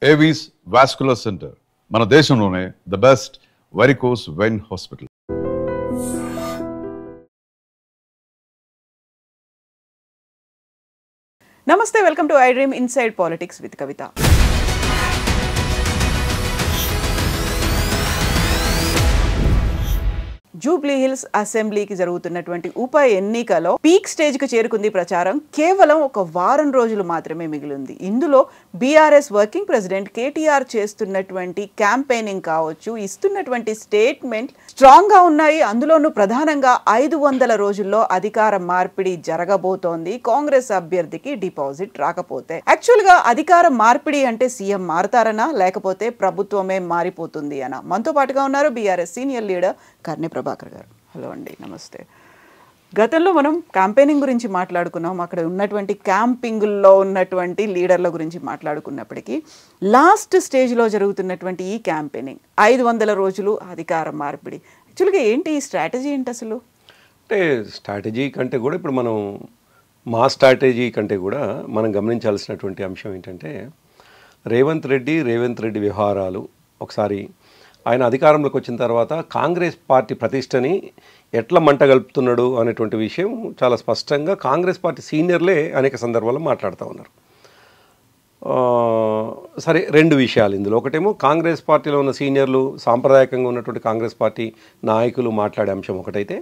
Avis vascular centre మన దేశంలోనే the best varicose vein hospital. నమస్తే, welcome to I dream inside politics with Kavitha. Jubilee Hills అసెంబ్లీకి జరుగుతున్నటువంటి ఉప ఎన్నికలో పీక్ స్టేజ్ కు చేరుకుంది ప్రచారం. కేవలం ఒక వారం రోజులు మాత్రమే మిగిలింది. ఇందులో బీఆర్ఎస్ వర్కింగ్ ప్రెసిడెంట్ కేటీఆర్ చేస్తున్నటువంటి క్యాంపెయినింగ్ కావచ్చు, ఇస్తున్నటువంటి స్టేట్మెంట్ స్ట్రాంగ్ గా ఉన్నాయి. అందులోనూ ప్రధానంగా 500 రోజుల్లో అధికార మార్పిడి జరగబోతోంది. కాంగ్రెస్ అభ్యర్థికి డిపాజిట్ రాకపోతే యాక్చువల్ గా అధికార మార్పిడి అంటే సీఎం మారతారనా, లేకపోతే ప్రభుత్వమే మారిపోతుంది అనా? మనతో పాటుగా ఉన్నారు BRS senior leader Karni Prabhakar గారు. హలో అండి, నమస్తే. గతంలో మనం క్యాంపెయినింగ్ గురించి మాట్లాడుకున్నాం, అక్కడ ఉన్నటువంటి క్యాంపింగ్లో ఉన్నటువంటి లీడర్ల గురించి మాట్లాడుకున్నప్పటికీ లాస్ట్ స్టేజ్లో జరుగుతున్నటువంటి ఈ క్యాంపెయినింగ్ 500 రోజులు అధికార మార్పిడి, యాక్చువల్గా ఏంటి ఈ స్ట్రాటజీ ఏంటి అసలు? అంటే స్ట్రాటజీ కంటే కూడా ఇప్పుడు మనం మా స్ట్రాటజీ కంటే కూడా మనం గమనించాల్సినటువంటి అంశం ఏంటంటే రేవంత్ రెడ్డి వ్యవహారాలు ఒకసారి ఆయన అధికారంలోకి వచ్చిన తర్వాత కాంగ్రెస్ పార్టీ ప్రతిష్టని ఎట్లా మంట గలుపుతున్నాడు అనేటువంటి విషయం చాలా స్పష్టంగా కాంగ్రెస్ పార్టీ సీనియర్లే అనేక సందర్భాల్లో మాట్లాడుతూ ఉన్నారు. సరే, రెండు విషయాలు ఇందులో. ఒకటేమో కాంగ్రెస్ పార్టీలో ఉన్న సీనియర్లు, సాంప్రదాయకంగా ఉన్నటువంటి కాంగ్రెస్ పార్టీ నాయకులు మాట్లాడే అంశం ఒకటైతే,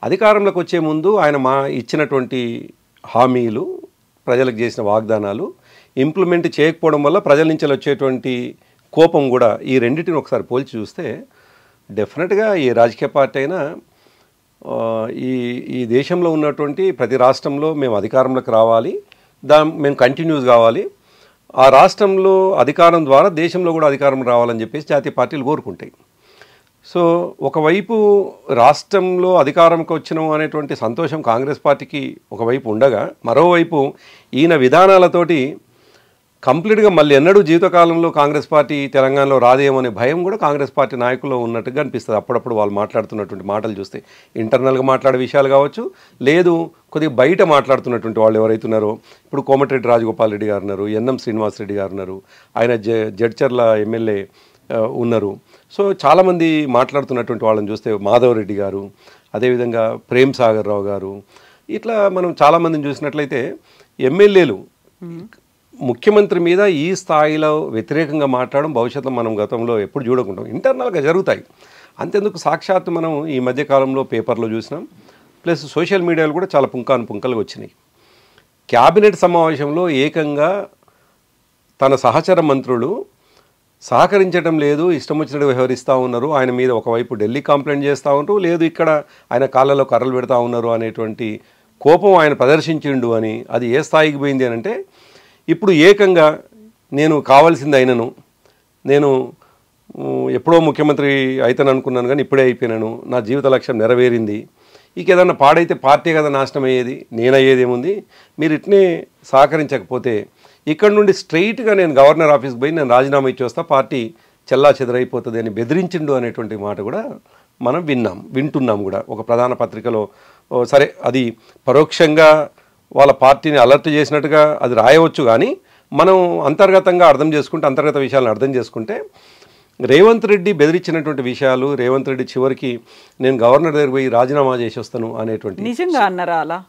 అధికారంలోకి వచ్చే ముందు ఆయన ఇచ్చినటువంటి హామీలు, ప్రజలకు చేసిన వాగ్దానాలు ఇంప్లిమెంట్ చేయకపోవడం వల్ల ప్రజల నుంచి వచ్చేటువంటి కోపం కూడా, ఈ రెండింటిని ఒకసారి పోల్చి చూస్తే డెఫినెట్గా ఏ రాజకీయ పార్టీ అయినా ఈ దేశంలో ఉన్నటువంటి ప్రతి రాష్ట్రంలో మేము అధికారంలోకి రావాలి, మేము కంటిన్యూస్ కావాలి, ఆ రాష్ట్రంలో అధికారం ద్వారా దేశంలో కూడా అధికారం రావాలని చెప్పేసి జాతీయ పార్టీలు కోరుకుంటాయి. సో ఒకవైపు రాష్ట్రంలో అధికారంకి వచ్చినాం అనేటువంటి సంతోషం కాంగ్రెస్ పార్టీకి ఒకవైపు ఉండగా, మరోవైపు ఈయన విధానాలతోటి కంప్లీట్గా మళ్ళీ ఎన్నడూ జీవితకాలంలో కాంగ్రెస్ పార్టీ తెలంగాణలో రాదేమనే భయం కూడా కాంగ్రెస్ పార్టీ నాయకుల్లో ఉన్నట్టుగా అనిపిస్తుంది. అప్పుడప్పుడు వాళ్ళు మాట్లాడుతున్నటువంటి మాటలు చూస్తే, ఇంటర్నల్గా మాట్లాడే విషయాలు కావచ్చు, లేదు కొద్దిగా బయట మాట్లాడుతున్నటువంటి వాళ్ళు ఎవరైతున్నారో, ఇప్పుడు కోమటిరెడ్డి రాజగోపాల్ రెడ్డి గారు ఉన్నారు, ఎన్ఎం శ్రీనివాసరెడ్డి గారు ఉన్నారు, ఆయన జడ్చర్ల ఎమ్మెల్యే ఉన్నారు. సో చాలామంది మాట్లాడుతున్నటువంటి వాళ్ళని చూస్తే మాధవ్ రెడ్డి గారు, అదేవిధంగా ప్రేమ్ సాగర్ రావు గారు, ఇట్లా మనం చాలామందిని చూసినట్లయితే ఎమ్మెల్యేలు ముఖ్యమంత్రి మీద ఈ స్థాయిలో వ్యతిరేకంగా మాట్లాడడం భవిష్యత్తులో మనం గతంలో ఎప్పుడు చూడకుంటాం. ఇంటర్నల్గా జరుగుతాయి. అంతెందుకు సాక్షాత్తు మనం ఈ మధ్యకాలంలో పేపర్లో చూసినాం, ప్లస్ సోషల్ మీడియాలో కూడా చాలా పుంకాలుగా వచ్చినాయి. క్యాబినెట్ సమావేశంలో ఏకంగా తన సహచర మంత్రులు సహకరించడం లేదు, ఇష్టం వచ్చినట్టు వ్యవహరిస్తూ ఉన్నారు, ఆయన మీద ఒకవైపు ఢిల్లీ కంప్లైంట్ చేస్తూ ఉంటారు, లేదు ఇక్కడ ఆయన కాళ్ళలో కర్రలు పెడతా ఉన్నారు అనేటువంటి కోపం ఆయన ప్రదర్శించిండు అని. అది ఏ స్థాయికి పోయింది అని అంటే, ఇప్పుడు ఏకంగా నేను కావాల్సింది అయినను, నేను ఎప్పుడో ముఖ్యమంత్రి అయితేను అనుకున్నాను కానీ ఇప్పుడే అయిపోయినాను, నా జీవిత లక్ష్యం నెరవేరింది, ఇక ఏదన్నా పాడైతే పార్టీ కదా నాశనం అయ్యేది, నేను అయ్యేది ఏముంది, మీరు ఇట్నే సహకరించకపోతే ఇక్కడ నుండి స్ట్రైట్గా నేను గవర్నర్ ఆఫీస్కి పోయి నేను రాజీనామా ఇచ్చి వస్తా, పార్టీ చెల్లా చెదరైపోతుంది అని బెదిరించిండు అనేటువంటి మాట కూడా మనం వింటున్నాం కూడా ఒక ప్రధాన పత్రికలో. సరే, అది పరోక్షంగా వాళ్ళ పార్టీని అలర్ట్ చేసినట్టుగా అది రాయవచ్చు, కానీ మనం అంతర్గతంగా అంతర్గత విషయాలను అర్థం చేసుకుంటే రేవంత్ రెడ్డి బెదిరించినటువంటి విషయాలు, రేవంత్ రెడ్డి చివరికి నేను గవర్నర్ దగ్గర పోయి రాజీనామా చేసి వస్తాను అనేటువంటి, నిజంగా అన్నారా అలా?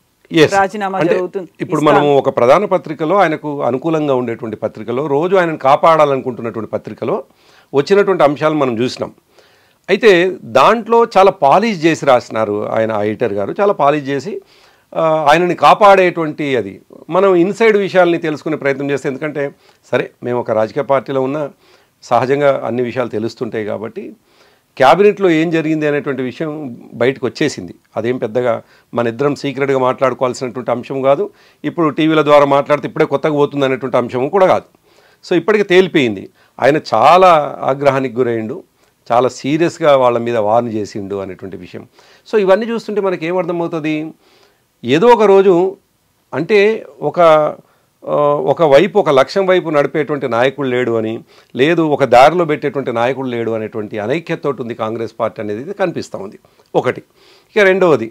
అంటే ఇప్పుడు మనం ఒక ప్రధాన పత్రికలో, ఆయనకు అనుకూలంగా ఉండేటువంటి పత్రికలో, రోజు ఆయనను కాపాడాలనుకుంటున్నటువంటి పత్రికలో వచ్చినటువంటి అంశాలు మనం చూసినాం. అయితే దాంట్లో చాలా పాలిష్ చేసి రాసినారు ఆయన, ఆ ఎడిటర్ గారు చాలా పాలిష్ చేసి ఆయనని కాపాడేటువంటి, అది మనం ఇన్సైడ్ విషయాల్ని తెలుసుకునే ప్రయత్నం చేస్తే, ఎందుకంటే సరే మేము ఒక రాజకీయ పార్టీలో ఉన్న సహజంగా అన్ని విషయాలు తెలుస్తుంటాయి కాబట్టి క్యాబినెట్లో ఏం జరిగింది అనేటువంటి విషయం బయటకు వచ్చేసింది. అదేం పెద్దగా మన ఇద్దరం సీక్రెట్గా మాట్లాడుకోవాల్సినటువంటి అంశం కాదు, ఇప్పుడు టీవీల ద్వారా మాట్లాడితే ఇప్పుడే కొత్తగా పోతుంది అనేటువంటి అంశం కూడా కాదు. సో ఇప్పటికే తేలిపోయింది, ఆయన చాలా ఆగ్రహానికి గురైండు, చాలా సీరియస్గా వాళ్ళ మీద వార్న్ చేసిండు అనేటువంటి విషయం. సో ఇవన్నీ చూస్తుంటే మనకి ఏమర్థమవుతుంది, ఏదో ఒక రోజు అంటే ఒక వైపు ఒక లక్ష్యం వైపు నడిపేటువంటి నాయకుడు లేడు అని, లేదు ఒక దారిలో పెట్టేటువంటి నాయకుడు లేడు అనేటువంటి అనైక్యతతో ఉంది కాంగ్రెస్ పార్టీ అనేది కనిపిస్తూ ఉంది ఒకటి. ఇక రెండవది,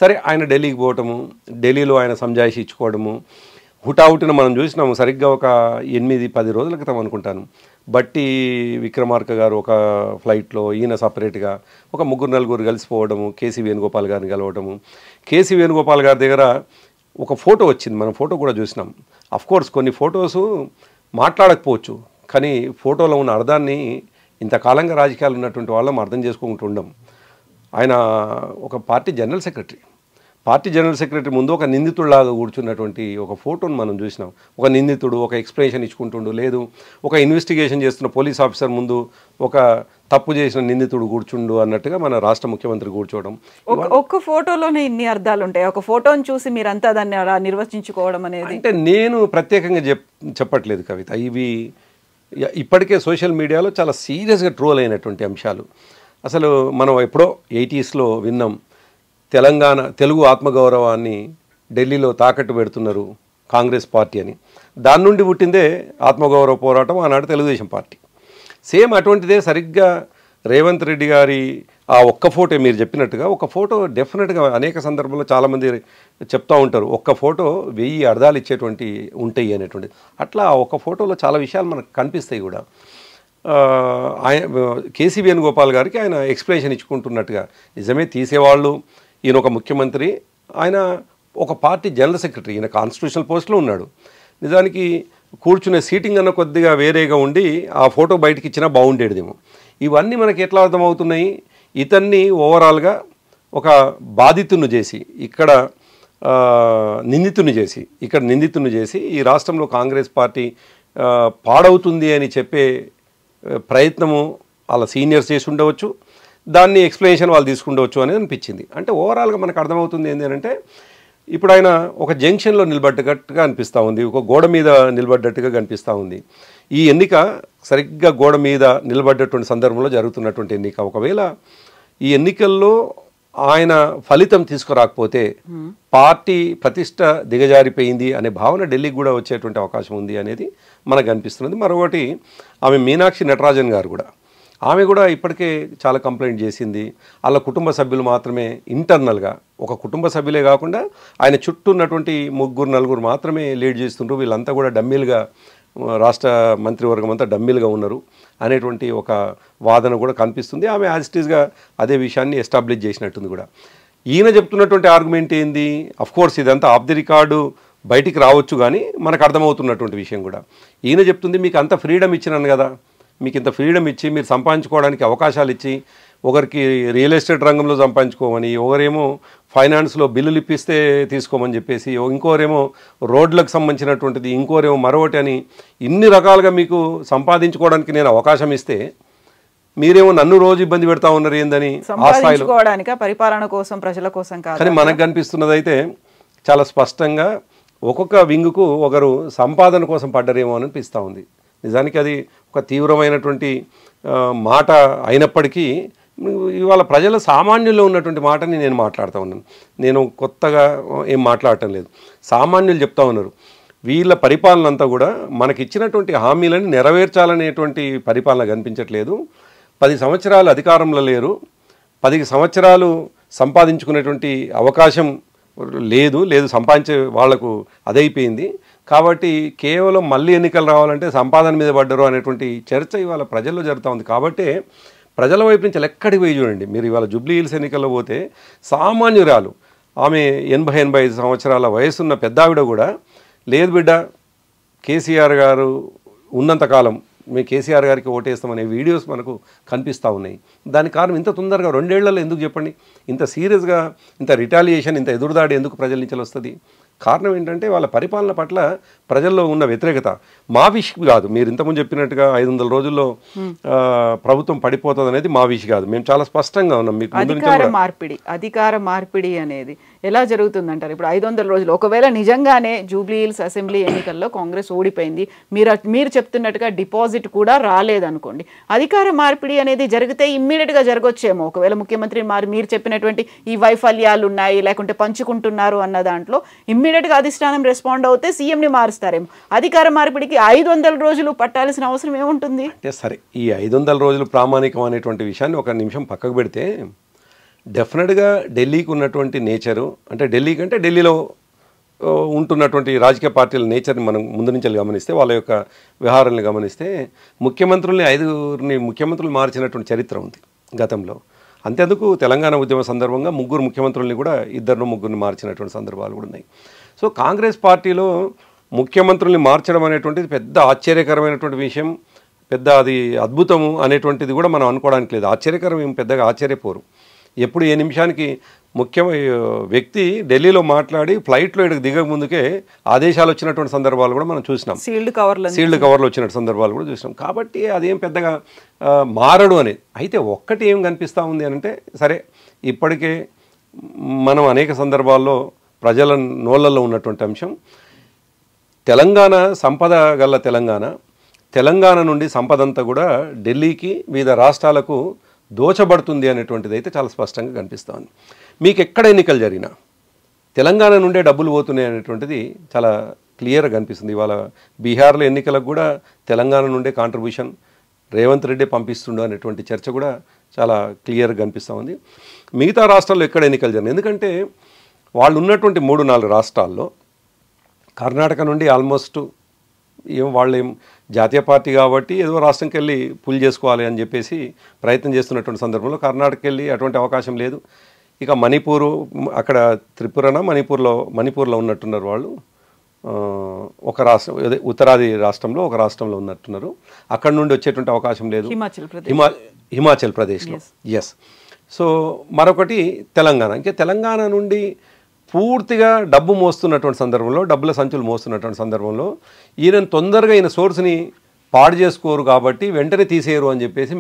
సరే ఆయన ఢిల్లీకి పోవటము, ఢిల్లీలో ఆయన సంజాయిషి ఇచ్చుకోవడము, హుటాహుటిన మనం చూసినాము సరిగ్గా ఒక 8-10 రోజుల క్రితం అనుకుంటాను. బట్టి విక్రమార్క గారు ఒక ఫ్లైట్లో, ఈయన సపరేట్గా ఒక 3-4 కలిసిపోవడము, కేసీ వేణుగోపాల్ గారిని కలవడము. కేసీ వేణుగోపాల్ గారి దగ్గర ఒక ఫోటో వచ్చింది, మనం ఫోటో కూడా చూసినాం. అఫ్కోర్స్ కొన్ని ఫొటోసు మాట్లాడకపోవచ్చు, కానీ ఫోటోలో ఉన్న అర్థాన్ని ఇంతకాలంగా రాజకీయాలు ఉన్నటువంటి వాళ్ళం అర్థం చేసుకుంటూ ఉండం. ఆయన ఒక పార్టీ జనరల్ సెక్రటరీ ముందు ఒక నిందితుడిలాగా కూర్చున్నటువంటి ఒక ఫోటోను మనం చూసినాం. ఒక నిందితుడు ఒక ఎక్స్ప్లెనేషన్ ఇచ్చుకుంటుండు, లేదు ఒక ఇన్వెస్టిగేషన్ చేస్తున్న పోలీస్ ఆఫీసర్ ముందు ఒక తప్పు చేసిన నిందితుడు కూర్చుండు అన్నట్టుగా మన రాష్ట్ర ముఖ్యమంత్రి కూర్చోవడం. ఒక్క ఫోటోలోనే ఇన్ని అర్థాలు ఉంటాయి. ఒక ఫోటోని చూసి మీరంతా దాన్ని అలా నిర్వచించుకోవడం అనేది అంటే నేను ప్రత్యేకంగా చెప్పట్లేదు కవిత. ఇవి ఇప్పటికే సోషల్ మీడియాలో చాలా సీరియస్గా ట్రోల్ అయినటువంటి అంశాలు. అసలు మనం ఎప్పుడో 80sలో విన్నాం, తెలుగు ఆత్మగౌరవాన్ని ఢిల్లీలో తాకట్టు పెడుతున్నారు కాంగ్రెస్ పార్టీ అని. దాని నుండి పుట్టిందే ఆత్మగౌరవ పోరాటం ఆనాడు తెలుగుదేశం పార్టీ. సేమ్ అటువంటిదే సరిగ్గా రేవంత్ రెడ్డి గారి ఆ ఒక్క ఫోటో, మీరు చెప్పినట్టుగా ఒక ఫోటో డెఫినెట్గా అనేక సందర్భంలో చాలామంది చెప్తూ ఉంటారు, ఒక్క ఫోటో 1000 అర్థాలు ఇచ్చేటువంటి ఉంటాయి అనేటువంటిది. అట్లా ఆ ఒక్క ఫోటోలో చాలా విషయాలు మనకు కనిపిస్తాయి కూడా. కేసీ వేణుగోపాల్ గారికి ఆయన ఎక్స్ప్లెనేషన్ ఇచ్చుకుంటున్నట్టుగా, నిజమే తీసేవాళ్ళు, ఈయన ఒక ముఖ్యమంత్రి, ఆయన ఒక పార్టీ జనరల్ సెక్రటరీ, ఈయన కాన్స్టిట్యూషనల్ పోస్ట్లో ఉన్నాడు. నిజానికి కూర్చునే సీటింగ్ అన్న కొద్దిగా వేరేగా ఉండి ఆ ఫోటో బయటకి ఇచ్చినా బాగుండేదేమో. ఇవన్నీ మనకి ఎట్లా అర్థమవుతున్నాయి? ఇతన్ని ఓవరాల్గా ఒక బాధితుని చేసి ఇక్కడ నిందితుని చేసి ఈ రాష్ట్రంలో కాంగ్రెస్ పార్టీ పాడవుతుంది అని చెప్పే ప్రయత్నము వాళ్ళ సీనియర్స్ చేసి ఉండవచ్చు, దాన్ని ఎక్స్ప్లెనేషన్ వాళ్ళు తీసుకుండవచ్చు అనేది అనిపించింది. అంటే ఓవరాల్గా మనకు అర్థమవుతుంది ఏంటి అంటే, ఇప్పుడు ఆయన ఒక జంక్షన్లో నిలబడ్డట్టుగా అనిపిస్తూ ఉంది, ఒక గోడ మీద నిలబడ్డట్టుగా కనిపిస్తూ ఉంది. ఈ ఎన్నిక సరిగ్గా గోడ మీద నిలబడ్డటువంటి సందర్భంలో జరుగుతున్నటువంటి ఎన్నిక. ఒకవేళ ఈ ఎన్నికల్లో ఆయన ఫలితం తీసుకురాకపోతే పార్టీ ప్రతిష్ట దిగజారిపోయింది అనే భావన ఢిల్లీకి కూడా వచ్చేటువంటి అవకాశం ఉంది అనేది మనకు అనిపిస్తున్నది. మరొకటి, ఆమె మీనాక్షి నటరాజన్ గారు కూడా, ఆమె కూడా ఇప్పటికే చాలా కంప్లైంట్ చేసింది. వాళ్ళ కుటుంబ సభ్యులు మాత్రమే ఇంటర్నల్గా, ఒక కుటుంబ సభ్యులే కాకుండా ఆయన చుట్టూ ఉన్నటువంటి 3-4 మాత్రమే లీడ్ చేస్తుండ్రు, వీళ్ళంతా కూడా డమ్మీలుగా, రాష్ట్ర మంత్రివర్గం అంతా డమ్మీలుగా ఉన్నారు అనేటువంటి ఒక వాదన కూడా కనిపిస్తుంది. ఆమె యాజ్ ఇట్ ఈస్గా అదే విషయాన్ని ఎస్టాబ్లిష్ చేసినట్టుంది కూడా. ఈయన చెప్తున్నటువంటి ఆర్గ్యుమెంట్ ఏంది? అఫ్కోర్స్ ఇదంతా ఆఫ్ ది రికార్డు బయటికి రావచ్చు, కానీ మనకు అర్థమవుతున్నటువంటి విషయం కూడా ఈయన చెప్తుంది, మీకు అంత ఫ్రీడమ్ ఇచ్చినాను కదా, మీకు ఇంత ఫ్రీడమ్ ఇచ్చి మీరు సంపాదించుకోవడానికి అవకాశాలు ఇచ్చి, ఒకరికి రియల్ ఎస్టేట్ రంగంలో సంపాదించుకోమని, ఒకరేమో ఫైనాన్స్లో బిల్లులు ఇప్పిస్తే తీసుకోమని చెప్పేసి, ఇంకోరేమో రోడ్లకు సంబంధించినటువంటిది, ఇంకోరేమో మరొకటి అని, ఇన్ని రకాలుగా మీకు సంపాదించుకోవడానికి నేను అవకాశం ఇస్తే మీరేమో నన్ను రోజు ఇబ్బంది పెడతా ఉన్నారు ఏందని ఆ స్థాయిలో, పరిపాలన కోసం, ప్రజల కోసం కాదు. కానీ మనకు కనిపిస్తున్నది అయితే చాలా స్పష్టంగా ఒక్కొక్క వింగుకు ఒకరు సంపాదన కోసం పడ్డరేమో అని అనిపిస్తూ ఉంది. నిజానికి అది ఒక తీవ్రమైనటువంటి మాట అయినప్పటికీ ఇవాళ ప్రజల సామాన్యుల్లో ఉన్నటువంటి మాటని నేను మాట్లాడుతూ ఉన్నాను. నేను కొత్తగా ఏం మాట్లాడటం లేదు. సామాన్యులు చెప్తా ఉన్నారు, వీళ్ళ పరిపాలన అంతా కూడా మనకిచ్చినటువంటి హామీలను నెరవేర్చాలనేటువంటి పరిపాలన కనిపించట్లేదు. 10 సంవత్సరాలు అధికారంలో లేరు, 10 సంవత్సరాలు సంపాదించుకునేటువంటి అవకాశం లేదు, సంపాదించే వాళ్లకు అదైపోయింది. కాబట్టి కేవలం మళ్ళీ ఎన్నికలు రావాలంటే సంపాదన మీద పడ్డరు అనేటువంటి చర్చ ఇవాళ ప్రజల్లో జరుగుతూ ఉంది. కాబట్టి ప్రజల వైపు నుంచి ఎక్కడికి పోయి చూడండి, మీరు ఇవాళ జూబ్లీ హిల్స్ ఎన్నికల్లో పోతే సామాన్యురాలు, ఆమె 80-85 సంవత్సరాల వయసున్న పెద్దావిడ కూడా, లేదు బిడ్డ కేసీఆర్ గారు ఉన్నంతకాలం మేము కేసీఆర్ గారికి ఓటేస్తామనే వీడియోస్ మనకు కనిపిస్తూ ఉన్నాయి. దానికి కారణం ఇంత తొందరగా 2 ఏళ్లలో ఎందుకు చెప్పండి, ఇంత సీరియస్గా, ఇంత రిటాలియేషన్, ఇంత ఎదురుదాడి ఎందుకు ప్రజల నుంచి వస్తుంది? కారణం ఏంటంటే వాళ్ళ పరిపాలన పట్ల ప్రజల్లో ఉన్న వ్యతిరేకత. మా విషయం కాదు, మీరు ఇంతకుముందు చెప్పినట్టుగా 500 రోజుల్లో ప్రభుత్వం పడిపోతుంది అనేది మా విషయం కాదు. మేము చాలా స్పష్టంగా ఉన్నాం. మీకు అధికార మార్పిడి అనేది ఎలా జరుగుతుందంటారు? ఇప్పుడు 500 రోజులు ఒకవేళ నిజంగానే జూబ్లీ హిల్స్ అసెంబ్లీ ఎన్నికల్లో కాంగ్రెస్ ఓడిపోయింది, మీరు చెప్తున్నట్టుగా డిపాజిట్ కూడా రాలేదనుకోండి, అధికార మార్పిడి అనేది జరిగితే ఇమ్మీడియట్గా జరగొచ్చేమో. ఒకవేళ ముఖ్యమంత్రి మీరు చెప్పినటువంటి ఈ వైఫల్యాలు ఉన్నాయి, లేకుంటే పంచుకుంటున్నారు అన్న దాంట్లో ఇమ్మీడియట్గా అధిష్టానం రెస్పాండ్ అవుతే సీఎంని మారుస్తారేమో. అధికార మార్పిడికి 500 రోజులు పట్టాల్సిన అవసరం ఏముంటుంది? అంటే సరే, ఈ 500 రోజులు ప్రామాణికం అనేటువంటి విషయాన్ని ఒక నిమిషం పక్కకు పెడితే, డెఫినెట్గా ఢిల్లీకి ఉన్నటువంటి నేచరు, అంటే ఢిల్లీ కంటే ఢిల్లీలో ఉంటున్నటువంటి రాజకీయ పార్టీల నేచర్ని మనం ముందు నుంచి గమనిస్తే, వాళ్ళ యొక్క వ్యవహారాలను గమనిస్తే, ముఖ్యమంత్రులు మార్చినటువంటి చరిత్ర ఉంది గతంలో. అంతేందుకు తెలంగాణ ఉద్యమ సందర్భంగా 3 ముఖ్యమంత్రుల్ని కూడా 2-3 మార్చినటువంటి సందర్భాలు కూడా ఉన్నాయి. సో కాంగ్రెస్ పార్టీలో ముఖ్యమంత్రుల్ని మార్చడం అనేటువంటిది పెద్ద ఆశ్చర్యకరమైనటువంటి విషయం, పెద్ద అది అద్భుతము అనేటువంటిది కూడా మనం అనుకోవడానికి లేదు. ఆశ్చర్యకరం ఏం పెద్దగా ఆశ్చర్యపోరు. ఎప్పుడు ఏ నిమిషానికి వ్యక్తి ఢిల్లీలో మాట్లాడి ఫ్లైట్లో ఇక్కడికి దిగక ముందుకే ఆదేశాలు వచ్చినటువంటి సందర్భాలు కూడా మనం చూసినాం. సీల్డ్ కవర్లో వచ్చినటువంటి సందర్భాలు కూడా చూసినాం. కాబట్టి అదేం పెద్దగా మారడు అనేది. అయితే ఒక్కటి ఏం కనిపిస్తూ ఉంది అని అంటే, సరే ఇప్పటికే మనం అనేక సందర్భాల్లో ప్రజల నోళ్ళల్లో ఉన్నటువంటి అంశం, తెలంగాణ సంపద గల్ల తెలంగాణ నుండి సంపద అంతా కూడా ఢిల్లీకి వివిధ రాష్ట్రాలకు దోచబడుతుంది అనేటువంటిది అయితే చాలా స్పష్టంగా కనిపిస్తుంది. మీకు ఎక్కడ ఎన్నికలు జరిగినా తెలంగాణ నుండే డబ్బులు పోతున్నాయి అనేటువంటిది చాలా క్లియర్గా కనిపిస్తుంది. ఇవాళ బీహార్లో ఎన్నికలకు కూడా తెలంగాణ నుండే కాంట్రిబ్యూషన్ రేవంత్ రెడ్డి పంపిస్తుండు అనేటువంటి చర్చ కూడా చాలా క్లియర్గా కనిపిస్తూ ఉంది. మిగతా రాష్ట్రాల్లో ఎక్కడ ఎన్నికలు జరిగినాయి, ఎందుకంటే వాళ్ళు ఉన్నటువంటి 3-4 రాష్ట్రాల్లో కర్ణాటక నుండి ఆల్మోస్ట్ వాళ్ళేం జాతీయ పార్టీ కాబట్టి ఏదో రాష్ట్రంకి వెళ్ళి పుల్ చేసుకోవాలి అని చెప్పేసి ప్రయత్నం చేస్తున్నటువంటి సందర్భంలో కర్ణాటకకి వెళ్ళి అటువంటి అవకాశం లేదు. ఇక మణిపూరు, అక్కడ త్రిపురన మణిపూర్లో ఉన్నట్టున్నారు వాళ్ళు, ఒక రాష్ట్రం ఉత్తరాది రాష్ట్రంలో ఒక రాష్ట్రంలో ఉన్నట్టున్నారు. అక్కడ నుండి వచ్చేటువంటి అవకాశం లేదు హిమాచల్ ప్రదేశ్లో. ఎస్. సో మరొకటి తెలంగాణ. ఇంకా తెలంగాణ నుండి పూర్తిగా డబ్బు మోస్తున్నటువంటి సందర్భంలో, డబ్బుల సంచులు మోస్తున్నటువంటి సందర్భంలో ఈయన తొందరగా ఈయన సోర్స్ని పాడు చేసుకోరు కాబట్టి వెంటనే తీసేయరు అని చెప్పేసి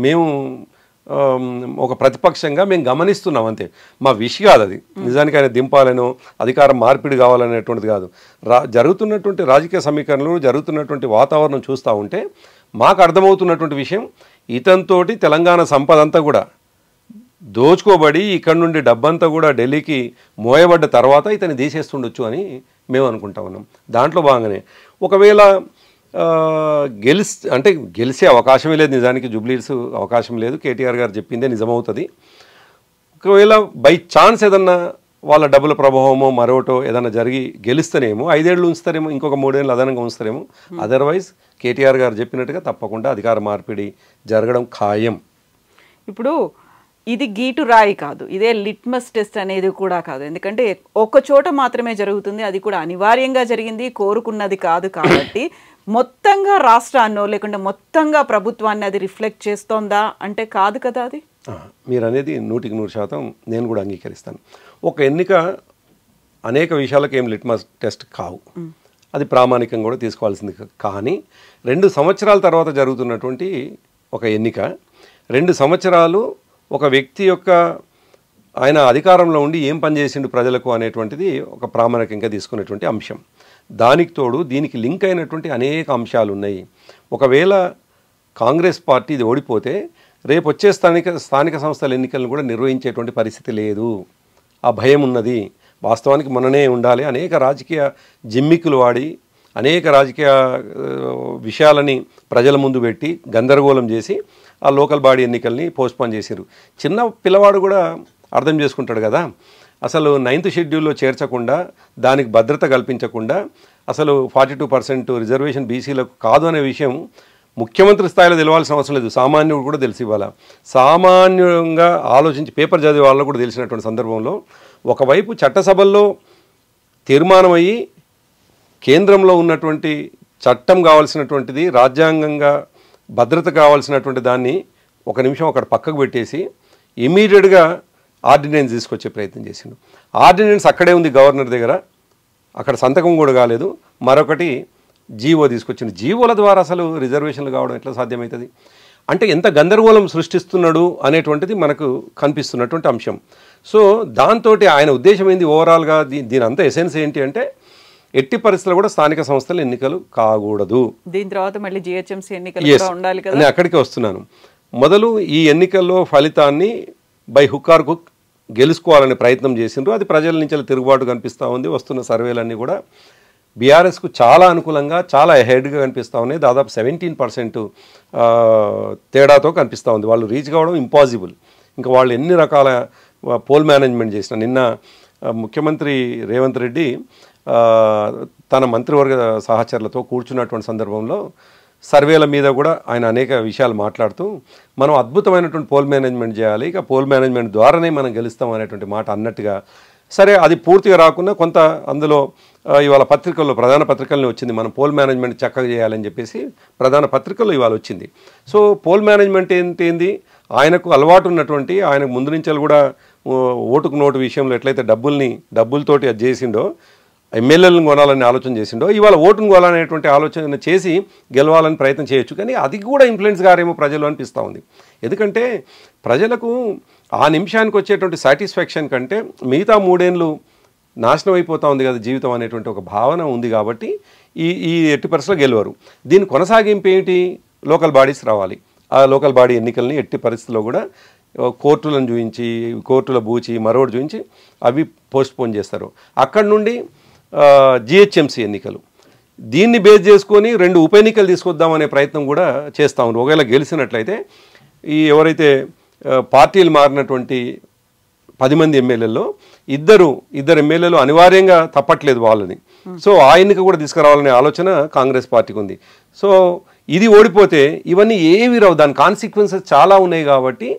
మేము ఒక ప్రతిపక్షంగా మేము గమనిస్తున్నాం. అంతే, మా విషయం కాదు అది. నిజానికి ఆయన దింపాలనో అధికారం మార్పిడి కావాలనేటువంటిది కాదు. జరుగుతున్నటువంటి రాజకీయ సమీకరణలు, జరుగుతున్నటువంటి వాతావరణం చూస్తూ ఉంటే మాకు అర్థమవుతున్నటువంటి విషయం, ఇతనితోటి తెలంగాణ సంపద అంతా కూడా దోచుకోబడి ఇక్కడ నుండి డబ్బంతా కూడా ఢిల్లీకి మోయబడ్డ తర్వాత ఇతన్ని తీసేస్తుండొచ్చు అని మేము అనుకుంటా ఉన్నాం. దాంట్లో భాగంగానే ఒకవేళ గెలిచే అవకాశమే లేదు. నిజానికి జూబ్లీస్ అవకాశం లేదు. కేటీఆర్ గారు చెప్పిందే నిజమవుతుంది. ఒకవేళ బై ఛాన్స్ ఏదన్నా వాళ్ళ డబ్బుల ప్రభావమో మరోటో ఏదన్నా జరిగి గెలుస్తేనేమో 5 ఏళ్ళు ఉంచుతారేమో, ఇంకొక 3 ఏళ్ళు అదనంగా ఉంచుతారేమో. అదర్వైజ్ కేటీఆర్ గారు చెప్పినట్టుగా తప్పకుండా అధికార మార్పిడి జరగడం ఖాయం. ఇప్పుడు ఇది గీటు రాయి కాదు, ఇదే లిట్మస్ టెస్ట్ అనేది కూడా కాదు. ఎందుకంటే ఒక చోట మాత్రమే జరుగుతుంది, అది కూడా అనివార్యంగా జరిగింది, కోరుకున్నది కాదు. కాబట్టి మొత్తంగా రాష్ట్రాన్నో లేకుంటే మొత్తంగా ప్రభుత్వాన్ని అది రిఫ్లెక్ట్ చేస్తోందా అంటే కాదు కదా. అది మీరు అనేది 100% నేను కూడా అంగీకరిస్తాను. ఒక ఎన్నిక అనేక విషయాలకు ఏం లిట్మస్ టెస్ట్ కావు, అది ప్రామాణికంగా కూడా తీసుకోవాల్సింది. కానీ 2 సంవత్సరాల తర్వాత జరుగుతున్నటువంటి ఒక ఎన్నిక, 2 సంవత్సరాలు ఒక వ్యక్తి యొక్క ఆయన అధికారంలో ఉండి ఏం పనిచేసిండు ప్రజలకు అనేటువంటిది ఒక ప్రామాణికంగా తీసుకునేటువంటి అంశం. దానికి తోడు దీనికి లింక్ అయినటువంటి అనేక అంశాలు ఉన్నాయి. ఒకవేళ కాంగ్రెస్ పార్టీ ఇది ఓడిపోతే రేపు వచ్చే స్థానిక సంస్థల ఎన్నికలను కూడా నిర్వహించేటువంటి పరిస్థితి లేదు. ఆ భయం ఉన్నది. వాస్తవానికి మననే ఉండాలి. అనేక రాజకీయ జిమ్మిక్కులు వాడి అనేక రాజకీయ విషయాలని ప్రజల ముందు పెట్టి గందరగోళం చేసి ఆ లోకల్ బాడీ ఎన్నికల్ని పోస్ట్పోన్ చేశారు. చిన్న పిల్లవాడు కూడా అర్థం చేసుకుంటాడు కదా. అసలు 9th షెడ్యూల్లో చేర్చకుండా, దానికి భద్రత కల్పించకుండా, అసలు 42% రిజర్వేషన్ బీసీలకు కాదు అనే విషయం ముఖ్యమంత్రి స్థాయిలో తెలవాల్సిన అవసరం లేదు, సామాన్యుడు కూడా తెలిసి ఇవ్వాలి. సామాన్యంగా ఆలోచించి పేపర్ చదివే వాళ్ళకు కూడా తెలిసినటువంటి సందర్భంలో ఒకవైపు చట్టసభల్లో తీర్మానం అయ్యి కేంద్రంలో ఉన్నటువంటి చట్టం కావాల్సినటువంటిది, రాజ్యాంగంగా భద్రత కావాల్సినటువంటి దాన్ని ఒక నిమిషం అక్కడ పక్కకు పెట్టేసి ఇమీడియట్గా ఆర్డినెన్స్ తీసుకొచ్చే ప్రయత్నం చేసిండు. ఆర్డినెన్స్ అక్కడే ఉంది గవర్నర్ దగ్గర, అక్కడ సంతకం కూడా కాలేదు. మరొకటి జీవో తీసుకొచ్చింది. జీవోల ద్వారా అసలు రిజర్వేషన్లు కావడం ఎట్లా సాధ్యమవుతుంది అంటే ఎంత గందరగోళం సృష్టిస్తున్నాడు అనేటువంటిది మనకు కనిపిస్తున్నటువంటి అంశం. సో దాంతో ఆయన ఉద్దేశం ఏంది ఓవరాల్గా, దీని అంతా ఎసెన్స్ ఏంటి అంటే ఎట్టి పరిస్థితుల్లో కూడా స్థానిక సంస్థల ఎన్నికలు కాకూడదు. దీని తర్వాత మళ్ళీ జిహెచ్ఎంసీ ఎన్నికలు ఉండాలి కదా. నేను అక్కడికే వస్తున్నాను. మొదలు ఈ ఎన్నికల్లో ఫలితాన్ని బై హుక్ ఆర్ కుక్ గెలుచుకోవాలనే ప్రయత్నం చేసిండ్రు. అది ప్రజల నుంచి తిరుగుబాటు కనిపిస్తూ ఉంది. వస్తున్న సర్వేలన్నీ కూడా బీఆర్ఎస్కు చాలా అనుకూలంగా, చాలా హెడ్గా కనిపిస్తూ ఉన్నాయి. దాదాపు 17% తేడాతో కనిపిస్తూ ఉంది. వాళ్ళు రీచ్ కావడం ఇంపాసిబుల్. ఇంకా వాళ్ళు ఎన్ని రకాల పోల్ మేనేజ్మెంట్ చేసినా, నిన్న ముఖ్యమంత్రి రేవంత్ రెడ్డి తన మంత్రివర్గ సహచరులతో కూర్చున్నటువంటి సందర్భంలో సర్వేల మీద కూడా ఆయన అనేక విషయాలు మాట్లాడుతూ మనం అద్భుతమైనటువంటి పోల్ మేనేజ్మెంట్ చేయాలి, ఇక పోల్ మేనేజ్మెంట్ ద్వారానే మనం గెలుస్తాం అనేటువంటి మాట అన్నట్టుగా, సరే అది పూర్తిగా రాకుండా కొంత అందులో ఇవాళ పత్రికల్లో ప్రధాన పత్రికల్లో వచ్చింది, మనం పోల్ మేనేజ్మెంట్ చక్కగా చేయాలని చెప్పేసి ప్రధాన పత్రికల్లో ఇవాళ వచ్చింది. సో పోల్ మేనేజ్మెంట్ ఏంటి, ఆయనకు అలవాటు ఉన్నటువంటి, ఆయనకు ముందు నుంచి కూడా ఓటుకు నోటు విషయంలో ఎట్లయితే డబ్బులతోటి అది చేసిండో, ఎమ్మెల్యేలను కొనాలని ఆలోచన చేసిండో, ఇవాళ ఓటును కొనాలనేటువంటి ఆలోచన చేసి గెలవాలని ప్రయత్నం చేయొచ్చు. కానీ అది కూడా ఇన్ఫ్లుయెన్స్ గారేమో ప్రజలు అనిపిస్తూ ఉంది. ఎందుకంటే ప్రజలకు ఆ నిమిషానికి వచ్చేటువంటి సాటిస్ఫాక్షన్ కంటే మిగతా 3 ఏళ్ళు నాశనం అయిపోతూ ఉంది కదా జీవితం అనేటువంటి ఒక భావన ఉంది. కాబట్టి ఈ ఎట్టి పరిస్థితుల్లో గెలవరు. దీని కొనసాగింపు ఏంటి, లోకల్ బాడీస్ రావాలి. ఆ లోకల్ బాడీ ఎన్నికల్ని ఎట్టి పరిస్థితుల్లో కూడా కోర్టులను చూపించి, కోర్టుల బూచి మరోటి చూపించి అవి పోస్ట్పోన్ చేస్తారు. అక్కడి నుండి జిహెచ్ఎంసీ ఎన్నికలు, దీన్ని బేస్ చేసుకొని 2 ఉప ఎన్నికలు తీసుకొద్దామనే ప్రయత్నం కూడా చేస్తూ ఉన్నారు. ఒకవేళ గెలిచినట్లయితే ఈ ఎవరైతే పార్టీలు మారినటువంటి 10 మంది ఎమ్మెల్యేల్లో ఇద్దరు ఎమ్మెల్యేలు అనివార్యంగా తప్పట్లేదు వాళ్ళని. సో ఆ ఎన్నిక కూడా తీసుకురావాలనే ఆలోచన కాంగ్రెస్ పార్టీకి ఉంది. సో ఇది ఓడిపోతే ఇవన్నీ ఏవి రావు, దాని కాన్సిక్వెన్సెస్ చాలా ఉన్నాయి. కాబట్టి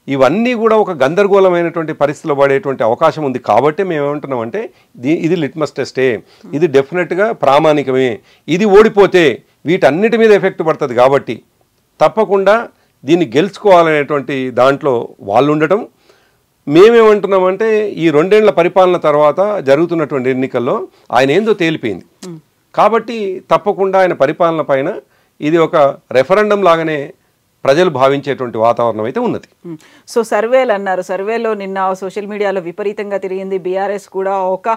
ఇవన్నీ కూడా ఒక గందరగోళమైనటువంటి పరిస్థితిలో పడేటువంటి అవకాశం ఉంది. కాబట్టి మేము ఏమంటున్నామంటే ఇది లిట్మస్ టెస్టే, ఇది డెఫినెట్గా ప్రామాణికమే. ఇది ఓడిపోతే వీటన్నిటి మీద ఎఫెక్ట్ పడుతుంది. కాబట్టి తప్పకుండా దీన్ని గెలుచుకోవాలనేటువంటి దాంట్లో వాళ్ళు ఉండటం. మేమేమంటున్నామంటే ఈ 2 ఏళ్ల పరిపాలన తర్వాత జరుగుతున్నటువంటి ఎన్నికల్లో ఆయన ఏందో తేలిపోయింది. కాబట్టి తప్పకుండా ఆయన పరిపాలన పైన ఇది ఒక రెఫరెండం లాగానే ప్రజలు భావించేటువంటి వాతావరణం అయితే ఉన్నది. సో సర్వేలు అన్నారు, సర్వేలో నిన్న సోషల్ మీడియాలో విపరీతంగా తిరిగింది. బీఆర్ఎస్ కూడా ఒక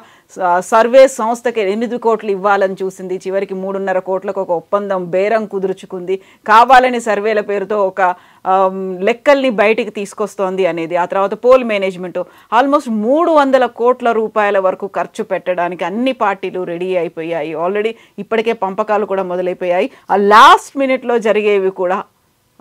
సర్వే సంస్థకి 8 కోట్లు ఇవ్వాలని చూసింది, చివరికి 3.5 కోట్లకు ఒక ఒప్పందం బేరం కుదుర్చుకుంది, కావాలని సర్వేల పేరుతో ఒక లెక్కల్ని బయటికి తీసుకొస్తోంది అనేది. ఆ తర్వాత పోల్ మేనేజ్మెంట్ ఆల్మోస్ట్ 300 కోట్ల రూపాయల వరకు ఖర్చు పెట్టడానికి అన్ని పార్టీలు రెడీ అయిపోయాయి. ఆల్రెడీ ఇప్పటికే పంపకాలు కూడా మొదలైపోయాయి. ఆ లాస్ట్ మినిట్లో జరిగేవి కూడా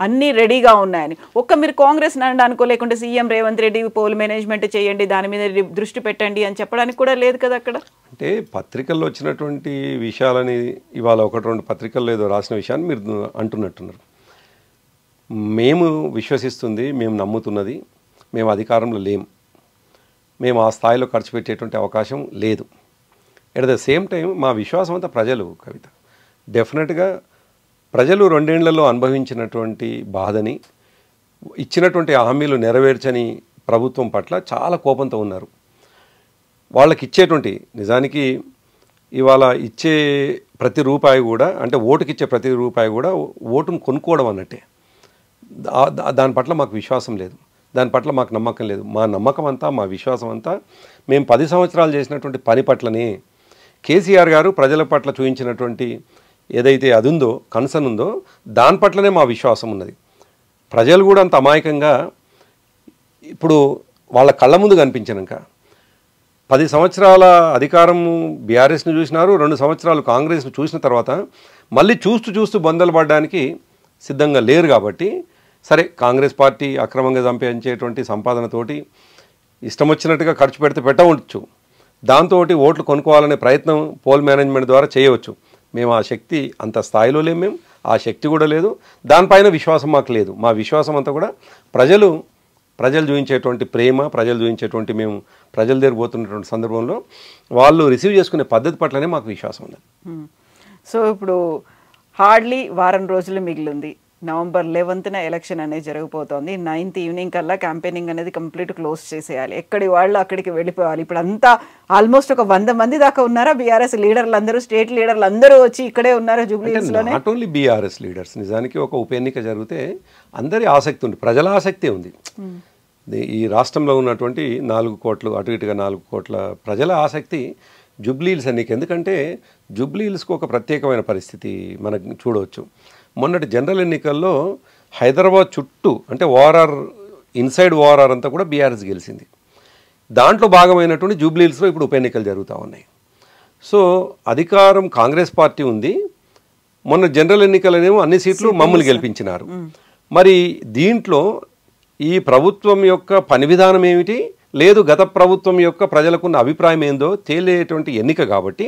అన్నీ రెడీగా ఉన్నాయని. మీరు కాంగ్రెస్ అనడానికో లేకుంటే CM Revanth Reddy poll management చేయండి, దాని మీద దృష్టి పెట్టండి అని చెప్పడానికి కూడా లేదు కదా అక్కడ. అంటే పత్రికల్లో వచ్చినటువంటి విషయాలని ఇవాళ 1-2 పత్రికల్లో ఏదో రాసిన విషయాన్ని మీరు అంటున్నట్టున్నారు. మేము విశ్వసిస్తుంది, మేము నమ్ముతున్నది, మేము అధికారంలో లేము, మేము ఆ స్థాయిలో ఖర్చు పెట్టేటువంటి అవకాశం లేదు. ఎట్ ద సేమ్ టైం మా విశ్వాసం అంతా ప్రజలు కవిత డెఫినెట్గా ప్రజలు 2 ఏళ్లలో అనుభవించినటువంటి బాధని, ఇచ్చినటువంటి హామీలు నెరవేర్చని ప్రభుత్వం పట్ల చాలా కోపంతో ఉన్నారు. వాళ్ళకి ఇచ్చేటువంటి నిజానికి ఇవాళ ఇచ్చే ప్రతి రూపాయి కూడా, అంటే ఓటుకిచ్చే ప్రతి రూపాయి కూడా ఓటును కొనుక్కోవడం అన్నట్టే. దాని పట్ల మాకు విశ్వాసం లేదు, దాని పట్ల మాకు నమ్మకం లేదు. మా నమ్మకం అంతా, మా విశ్వాసం అంతా మేము 10 సంవత్సరాలు చేసినటువంటి పని పట్లనే. కేసీఆర్ గారు ప్రజల పట్ల చూపించినటువంటి ఏదైతే అది ఉందో, కన్సర్న్ ఉందో, దాని పట్లనే మా విశ్వాసం ఉన్నది. ప్రజలు కూడా అంత అమాయకంగా ఇప్పుడు వాళ్ళ కళ్ళ ముందు కనిపించినాక 10 సంవత్సరాల అధికారం బీఆర్ఎస్ని చూసినారు, 2 సంవత్సరాలు కాంగ్రెస్ను చూసిన తర్వాత మళ్ళీ చూస్తూ బొందలు పడడానికి సిద్ధంగా లేరు. కాబట్టి సరే, కాంగ్రెస్ పార్టీ అక్రమంగా సంపాదించేటువంటి సంపాదనతోటి ఇష్టం వచ్చినట్టుగా ఖర్చు పెట్టవచ్చు, దాంతో ఓట్లు కొనుక్కోవాలనే ప్రయత్నం పోల్ మేనేజ్మెంట్ ద్వారా చేయవచ్చు. మేము ఆ శక్తి అంత స్థాయిలో లేము, మేము ఆ శక్తి కూడా లేదు, దానిపైన విశ్వాసం మాకు లేదు. మా విశ్వాసం అంతా కూడా ప్రజలు చూపించేటువంటి ప్రేమ, ప్రజలు చూపించేటువంటి, మేము ప్రజల దగ్గర పోతున్నటువంటి సందర్భంలో వాళ్ళు రిసీవ్ చేసుకునే పద్ధతి పట్లనే మాకు విశ్వాసం ఉంది. సో ఇప్పుడు హార్డ్లీ వారం రోజులు మిగిలింది. నవంబర్ 11న ఎలక్షన్ అనేది జరగబోతోంది. 9th ఈవినింగ్ కల్లా క్యాంపెయినింగ్ అనేది కంప్లీట్ క్లోజ్ చేసేయాలి. ఎక్కడి వాళ్ళు అక్కడికి వెళ్ళిపోవాలి. ఇప్పుడు అంతా ఆల్మోస్ట్ ఒక 100 మంది దాకా ఉన్నారా బీఆర్ఎస్ లీడర్లు అందరూ, స్టేట్ లీడర్లు అందరూ వచ్చి ఇక్కడే ఉన్నారు జూబ్లీహిల్స్లోనే. నాట్ ఓన్లీ బీఆర్ఎస్ లీడర్స్, నిజానికి ఒక ఉప ఎన్నిక జరిగితే అందరి ఆసక్తి ఉంది, ప్రజల ఆసక్తి ఉంది. ఈ రాష్ట్రంలో ఉన్నటువంటి 4 కోట్లు, అటు ఇటుగా 4 కోట్ల ప్రజల ఆసక్తి జూబ్లీహిల్స్ ఎన్నిక. ఎందుకంటే జూబ్లీహిల్స్కు ఒక ప్రత్యేకమైన పరిస్థితి మనకు చూడవచ్చు. మొన్నటి జనరల్ ఎన్నికల్లో హైదరాబాద్ చుట్టూ, అంటే ఓఆర్ఆర్ ఇన్సైడ్ ఓఆర్ఆర్ అంతా కూడా బీఆర్ఎస్ గెలిచింది. దాంట్లో భాగమైనటువంటి జూబ్లీహిల్స్లో ఇప్పుడు ఉప ఎన్నికలు జరుగుతూ ఉన్నాయి. సో అధికారం కాంగ్రెస్ పార్టీ ఉంది. మొన్న జనరల్ ఎన్నికలనేమో అన్ని సీట్లు మమ్మల్ని గెలిపించినారు. మరి దీంట్లో ఈ ప్రభుత్వం యొక్క పని విధానం ఏమిటి, లేదు గత ప్రభుత్వం యొక్క ప్రజలకున్న అభిప్రాయం ఏందో తేలేటువంటి ఎన్నిక కాబట్టి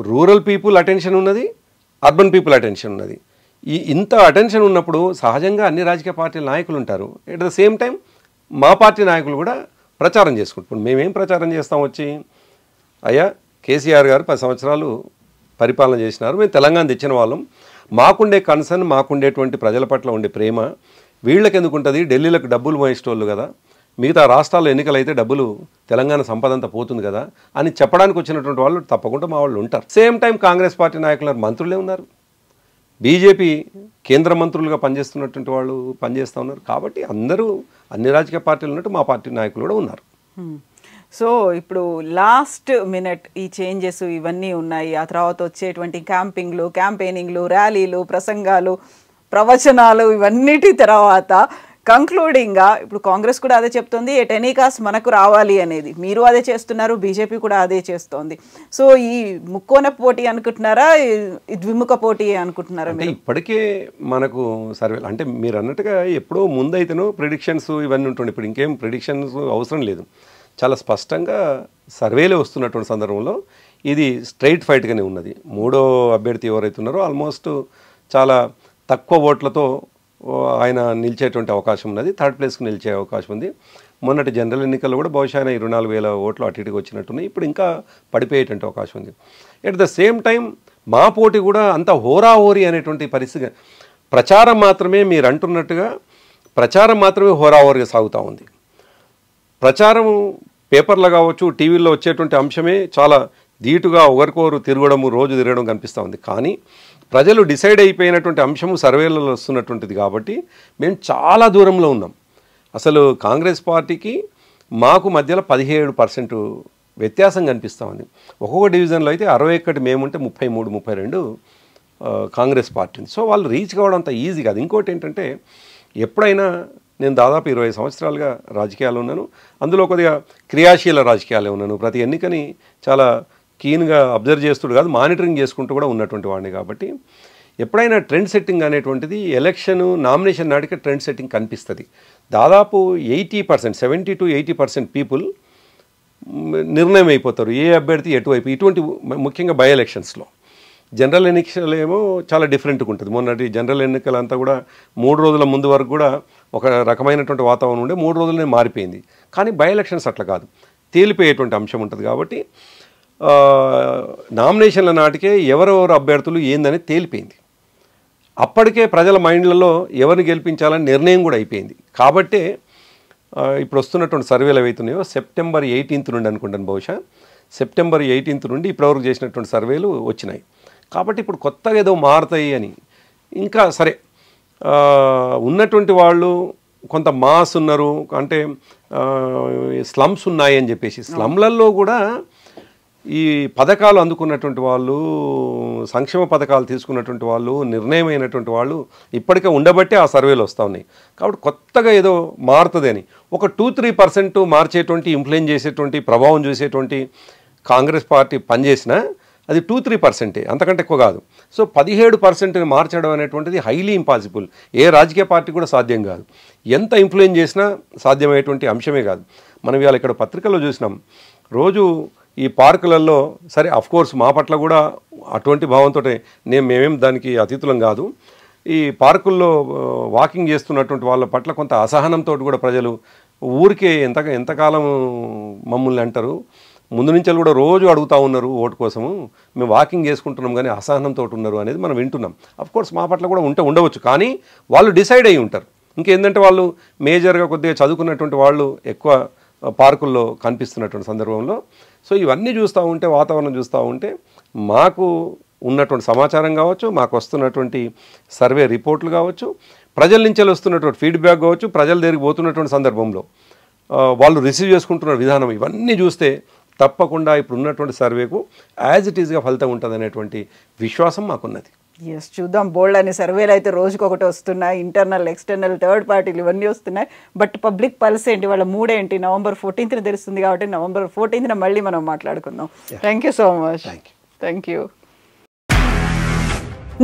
రూరల్ పీపుల్ అటెన్షన్ ఉన్నది, అర్బన్ పీపుల్ అటెన్షన్ ఉన్నది. ఇంత అటెన్షన్ ఉన్నప్పుడు సహజంగా అన్ని రాజకీయ పార్టీల నాయకులు ఉంటారు. ఎట్ ద సేమ్ టైం మా పార్టీ నాయకులు కూడా ప్రచారం చేసుకుంటారు. మేమేం ప్రచారం చేస్తాం వచ్చి, అయ్యా కేసీఆర్ గారు 10 సంవత్సరాలు పరిపాలన చేసినారు, మేము తెలంగాణ తెచ్చిన వాళ్ళం, మాకుండే కన్సర్న్, మాకుండేటువంటి ప్రజల పట్ల ఉండే ప్రేమ వీళ్ళకి ఎందుకు ఉంటుంది, ఢిల్లీలకు డబ్బులు మోయిస్టోళ్ళు కదా, మిగతా రాష్ట్రాల్లో ఎన్నికలు అయితే డబ్బులు తెలంగాణ సంపద అంతా పోతుంది కదా అని చెప్పడానికి వచ్చినటువంటి వాళ్ళు తప్పకుండా మా వాళ్ళు ఉంటారు. సేమ్ టైం కాంగ్రెస్ పార్టీ నాయకులు మంత్రులే ఉన్నారు, బీజేపీ కేంద్ర మంత్రులుగా పనిచేస్తున్నటువంటి వాళ్ళు పనిచేస్తూ ఉన్నారు. కాబట్టి అందరూ అన్ని రాజకీయ పార్టీలు ఉన్నట్టు మా పార్టీ నాయకులు కూడా ఉన్నారు. సో ఇప్పుడు లాస్ట్ మినిట్ ఈ చేంజెస్ ఇవన్నీ ఉన్నాయి. ఆ తర్వాత వచ్చేటువంటి క్యాంపింగ్లు, క్యాంపెయినింగ్లు, ర్యాలీలు, ప్రసంగాలు, ప్రవచనాలు, ఇవన్నిటి తర్వాత కంక్లూడింగ్గా ఇప్పుడు కాంగ్రెస్ కూడా అదే చెప్తుంది, ఎట్ ఎనీ కాస్ట్ మనకు రావాలి అనేది. మీరు అదే చేస్తున్నారు, బీజేపీ కూడా అదే చేస్తోంది. సో ఈ ముక్కోన పోటీ అనుకుంటున్నారా, ద్విముఖ పోటీ అనుకుంటున్నారా? అంటే ఇప్పటికే మనకు సర్వేలు అంటే మీరు అన్నట్టుగా ఎప్పుడో ముందైతేనో ప్రిడిక్షన్స్ ఇవన్నీ ఉంటుండే, ఇప్పుడు ఇంకేం ప్రిడిక్షన్స్ అవసరం లేదు. చాలా స్పష్టంగా సర్వేలే వస్తున్నటువంటి సందర్భంలో ఇది స్ట్రైట్ ఫైట్గానే ఉన్నది. మూడో అభ్యర్థి ఎవరైతే ఉన్నారో ఆల్మోస్ట్ చాలా తక్కువ ఓట్లతో ఆయన నిలిచేటువంటి అవకాశం ఉన్నది, థర్డ్ ప్లేస్కి నిలిచే అవకాశం ఉంది. మొన్నటి జనరల్ ఎన్నికల్లో కూడా బహుశా 24,000 ఓట్లు అటు ఇటుగా వచ్చినట్టున్నాయి, ఇప్పుడు ఇంకా పడిపోయేటువంటి అవకాశం ఉంది. ఎట్ ద సేమ్ టైం మా పోటీ కూడా అంత హోరాహోరీ అనేటువంటి పరిస్థితి, ప్రచారం మాత్రమే మీరు అంటున్నట్టుగా ప్రచారం మాత్రమే హోరాహోరీగా సాగుతూ ఉంది. ప్రచారం పేపర్లో కావచ్చు, టీవీల్లో వచ్చేటువంటి అంశమే చాలా ధీటుగా ఒకరికొకరు తిరగడము, రోజు తిరగడం కనిపిస్తూ ఉంది. కానీ ప్రజలు డిసైడ్ అయిపోయినటువంటి అంశము సర్వేలలో వస్తున్నటువంటిది కాబట్టి మేము చాలా దూరంలో ఉన్నాం. అసలు కాంగ్రెస్ పార్టీకి మాకు మధ్యలో 17% వ్యత్యాసం కనిపిస్తూ ఉంది. ఒక్కొక్క డివిజన్లో అయితే 61 మేముంటే 33, 32 కాంగ్రెస్ పార్టీని. సో వాళ్ళు రీచ్ కావడం అంత ఈజీ కాదు. ఇంకోటి ఏంటంటే, ఎప్పుడైనా నేను దాదాపు 20 సంవత్సరాలుగా రాజకీయాలు ఉన్నాను, అందులో కొద్దిగా క్రియాశీల రాజకీయాలే ఉన్నాను. ప్రతి ఎన్నికని చాలా కీన్గా అబ్జర్వ్ చేస్తుడు కాదు, మానిటరింగ్ చేసుకుంటూ కూడా ఉన్నటువంటి వాడిని. కాబట్టి ఎప్పుడైనా ట్రెండ్ సెట్టింగ్ అనేటువంటిది ఎలక్షన్ నామినేషన్ నాటికి ట్రెండ్ సెట్టింగ్ కనిపిస్తుంది. దాదాపు 80%, 70 to 80% పీపుల్ నిర్ణయం అయిపోతారు ఏ అభ్యర్థి ఎటువైపు. ఇటువంటి ముఖ్యంగా బై ఎలక్షన్స్లో. జనరల్ ఎన్నికలు ఏమో చాలా డిఫరెంట్గా ఉంటుంది. మొన్నటి జనరల్ ఎన్నికలంతా కూడా 3 రోజుల ముందు వరకు కూడా ఒక రకమైనటువంటి వాతావరణం ఉండే, 3 రోజులనే మారిపోయింది. కానీ బై ఎలక్షన్స్ అట్లా కాదు, తేలిపోయేటువంటి అంశం ఉంటుంది. కాబట్టి నామినేషన్ల నాటికే ఎవరెవరు అభ్యర్థులు ఏందని తేలిపోయింది. అప్పటికే ప్రజల మైండ్లలో ఎవరిని గెలిపించాలని నిర్ణయం కూడా అయిపోయింది. కాబట్టే ఇప్పుడు వస్తున్నటువంటి సర్వేలు ఏవైతున్నాయో సెప్టెంబర్ 18 నుండి అనుకుంటాను, బహుశా సెప్టెంబర్ 18 నుండి ఇప్పటివరకు చేసినటువంటి సర్వేలు వచ్చినాయి. కాబట్టి ఇప్పుడు కొత్తగా ఏదో మారుతాయి అని. ఇంకా సరే ఉన్నటువంటి వాళ్ళు కొంత మాస్ ఉన్నారు, అంటే స్లమ్స్ ఉన్నాయి అని చెప్పేసి, స్లమ్లలో కూడా ఈ పథకాలు అందుకున్నటువంటి వాళ్ళు, సంక్షేమ పథకాలు తీసుకున్నటువంటి వాళ్ళు, నిర్ణయమైనటువంటి వాళ్ళు ఇప్పటికే ఉండబట్టే ఆ సర్వేలు వస్తూ ఉన్నాయి. కాబట్టి కొత్తగా ఏదో మారుతుంది అని ఒక 2-3% మార్చేటువంటి, ఇన్ఫ్లుయెన్స్ చేసేటువంటి, ప్రభావం చూసేటువంటి కాంగ్రెస్ పార్టీ పనిచేసినా అది 2-3%, అంతకంటే ఎక్కువ కాదు. సో 17% మార్చడం అనేటువంటిది హైలీ ఇంపాసిబుల్. ఏ రాజకీయ పార్టీ కూడా సాధ్యం కాదు. ఎంత ఇన్ఫ్లుయెన్స్ చేసినా సాధ్యమయ్యేటువంటి అంశమే కాదు. మనం ఇవాళ ఇక్కడ పత్రికల్లో చూసినాం, రోజు ఈ పార్కులలో, సరే అఫ్కోర్స్ మా పట్ల కూడా అటువంటి భావంతో మేమేం దానికి అతీతులం కాదు, ఈ పార్కుల్లో వాకింగ్ చేస్తున్నటువంటి వాళ్ళ పట్ల కొంత అసహనంతో కూడా ప్రజలు ఊరికే ఎంతకాలం మమ్మల్ని అంటారు, ముందు నుంచి కూడా రోజు అడుగుతూ ఉన్నారు ఓటు కోసము, మేము వాకింగ్ చేసుకుంటున్నాం కానీ అసహనంతో ఉన్నారు అనేది మనం వింటున్నాం. అఫ్కోర్స్ మా పట్ల కూడా ఉండవచ్చు, కానీ వాళ్ళు డిసైడ్ అయ్యి ఉంటారు. ఇంకేంటంటే వాళ్ళు మేజర్గా కొద్దిగా చదువుకున్నటువంటి వాళ్ళు ఎక్కువ పార్కుల్లో కనిపిస్తున్నటువంటి సందర్భంలో. సో ఇవన్నీ చూస్తూ ఉంటే, వాతావరణం చూస్తూ ఉంటే, మాకు ఉన్నటువంటి సమాచారం కావచ్చు, మాకు వస్తున్నటువంటి సర్వే రిపోర్ట్లు కావచ్చు, ప్రజల నుంచి వస్తున్నటువంటి ఫీడ్బ్యాక్ కావచ్చు, ప్రజల దగ్గరికి పోతున్నటువంటి సందర్భంలో వాళ్ళు రిసీవ్ చేసుకుంటున్న విధానం, ఇవన్నీ చూస్తే తప్పకుండా ఇప్పుడు ఉన్నటువంటి సర్వేకు యాజ్ ఇట్ ఈస్గా ఫలితం ఉంటుంది అనేటువంటి విశ్వాసం మాకున్నది. ఎస్, చూద్దాం. బోల్డ్ అనే సర్వేలు అయితే రోజుకొకటి వస్తున్నాయి, ఇంటర్నల్, ఎక్స్టర్నల్, థర్డ్ పార్టీలు ఇవన్నీ వస్తున్నాయి. బట్ పబ్లిక్ పల్స్ ఏంటి, వాళ్ళ మూడేంటి, November 14th తెలుస్తుంది. కాబట్టి November 14th మళ్ళీ మనం మాట్లాడుకుందాం. Thank you so much. Thank you.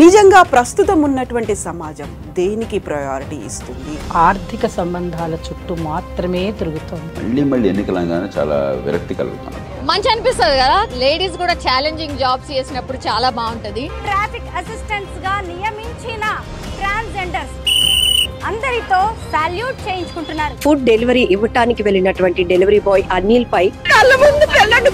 నిజంగా ప్రస్తుతం ఉన్నటువంటి సమాజం దేనికి ప్రయారిటీ ఇస్తుంది? ఆర్థిక సంబంధాల చుట్టూ మాత్రమే తిరుగుతుంది. మళ్ళీ ఎన్నికలంగానే చాలా విరక్తి కలుగుతాను. మంచి అనిపిస్తుంది కదా, లేడీస్ కూడా ఛాలెంజింగ్ జాబ్స్ చేసినప్పుడు చాలా బాగుంటది. ట్రాఫిక్ అసిస్టెంట్స్ గా నియమించిన ట్రాన్స్జెండర్స్ అందరితో సాల్యూట్ చేయించుకుంటున్నారు. ఫుడ్ డెలివరీ ఇవ్వటానికి వెళ్ళినటువంటి డెలివరీ బాయ్ అనిల్ పై కళ్ళ ముందు పెళ్ళండి